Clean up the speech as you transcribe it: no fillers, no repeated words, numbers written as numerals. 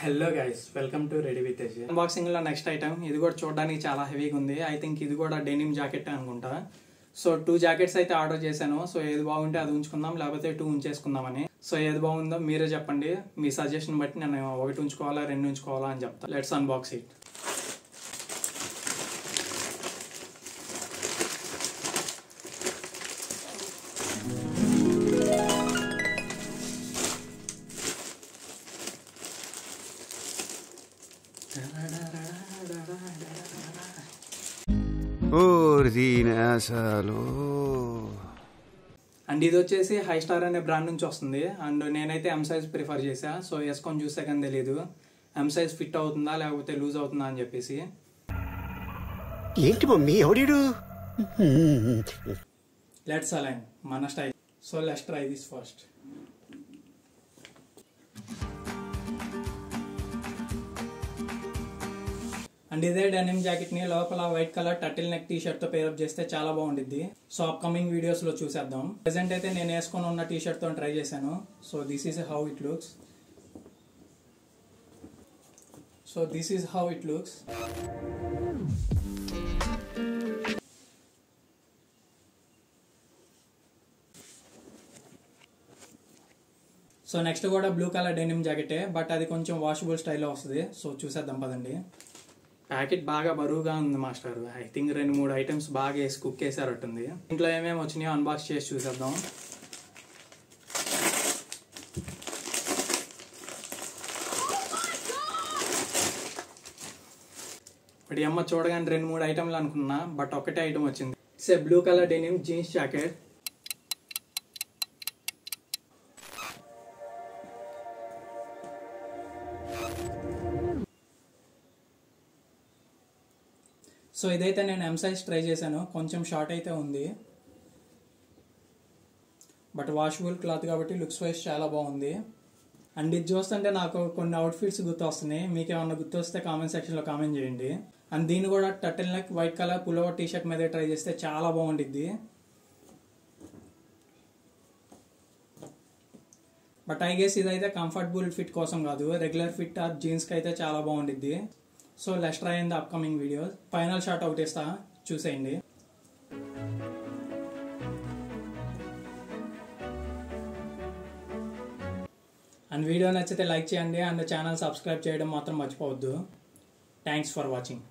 Hello guys, welcome to ready with AJ. Unboxing లో next item ఇది కూడా చూడడానికి చాలా హెవీగా ఉంది. ఐ థింక్ ఇది కూడా డెనిమ్ జాకెట్ అనుకుంటా. సో 2 జాకెట్స్ అయితే ఆర్డర్ చేశాను. సో ఏది బాగుంటే అది ఉంచుకుందాం, లేకపోతే 2 ఉంచేసుకుందామని. సో ఏది బాగుందో మీరే చెప్పండి. మీ సజెషన్ బట్టి నేను 1 ఉంచుకోవాలా 2 ఉంచుకోవాలా అని చెప్తా. Let's unbox it. అండ్ ఇది వచ్చేసి హై స్టార్ అనే బ్రాండ్ నుంచి వస్తుంది. అండ్ నేనైతే ఎం సైజ్ ప్రిఫర్ చేసా. సో వేసుకొని చూస్తే కానీ తెలియదు ఎం సైజ్ ఫిట్ అవుతుందా లేకపోతే లూజ్ అవుతుందా అని చెప్పేసి. ఏంటి మమ్మీ ఎవడు? లెట్స్ అలైన్ మన style. So let's try this first. And ఇదే డెనిమ్ జాకెట్ ని లోపల white colour turtle neck T shirt తో పేరప్ చేస్తే చాలా బాగుంటుంది. సో అప్కమింగ్ వీడియోస్ లో చూసేద్దాం. ప్రెసెంట్ అయితే నేను వేసుకొని ఉన్న టీ షర్ట్ తో ట్రై చేశాను. So this is how it looks. So next కూడా బ్లూ కలర్ డెనిమ్ జాకెటే, బట్ అది కొంచెం వాషబుల్ స్టైల్లో వస్తుంది. సో చూసేద్దాం పదండి. ప్యాకెట్ బాగా బరువుగా ఉంది మాస్టర్. ఐ థింక్ 2-3 ఐటమ్స్ బాగా వేసి కుక్ వేసారట్టుంది. ఇంట్లో ఏమేమి వచ్చినాయో అన్బాక్స్ చేసి చూసేద్దాం. ఇప్పుడు అమ్మ చూడగానే 2-3 ఐటమ్లు అనుకున్నా, బట్ ఒకటే ఐటమ్ వచ్చింది. It's a blue colour denim jeans jacket. So ఇదైతే నేను ఎం సైజ్ ట్రై చేశాను. కొంచెం షార్ట్ అయితే ఉంది, బట్ వాషబుల్ క్లాత్ కాబట్టి లుక్స్ వైజ్ చాలా బాగుంది. అండ్ ఇది చూస్తుంటే నాకు కొన్ని అవుట్ఫిట్స్ గుర్తు వస్తున్నాయి. మీకు ఏమన్నా గుర్తు వస్తే కామెంట్ సెక్షన్లో కామెంట్ చేయండి. అండ్ దీన్ని కూడా turtle neck white colour pullover T shirt మీద ట్రై చేస్తే చాలా బాగుంటుంది. బట్ ఐ గెస్ ఇదైతే కంఫర్టబుల్ ఫిట్ కోసం కాదు, రెగ్యులర్ ఫిట్ ఆర్ జీన్స్కి అయితే చాలా బాగుంటుంది. So let's try in the upcoming videos. Final shot ఒకటి ఇస్తా, చూసేయండి. అండ్ వీడియో నచ్చితే లైక్ చేయండి. అండ్ ఛానల్ సబ్స్క్రైబ్ చేయడం మాత్రం మర్చిపోవద్దు. Thanks for watching.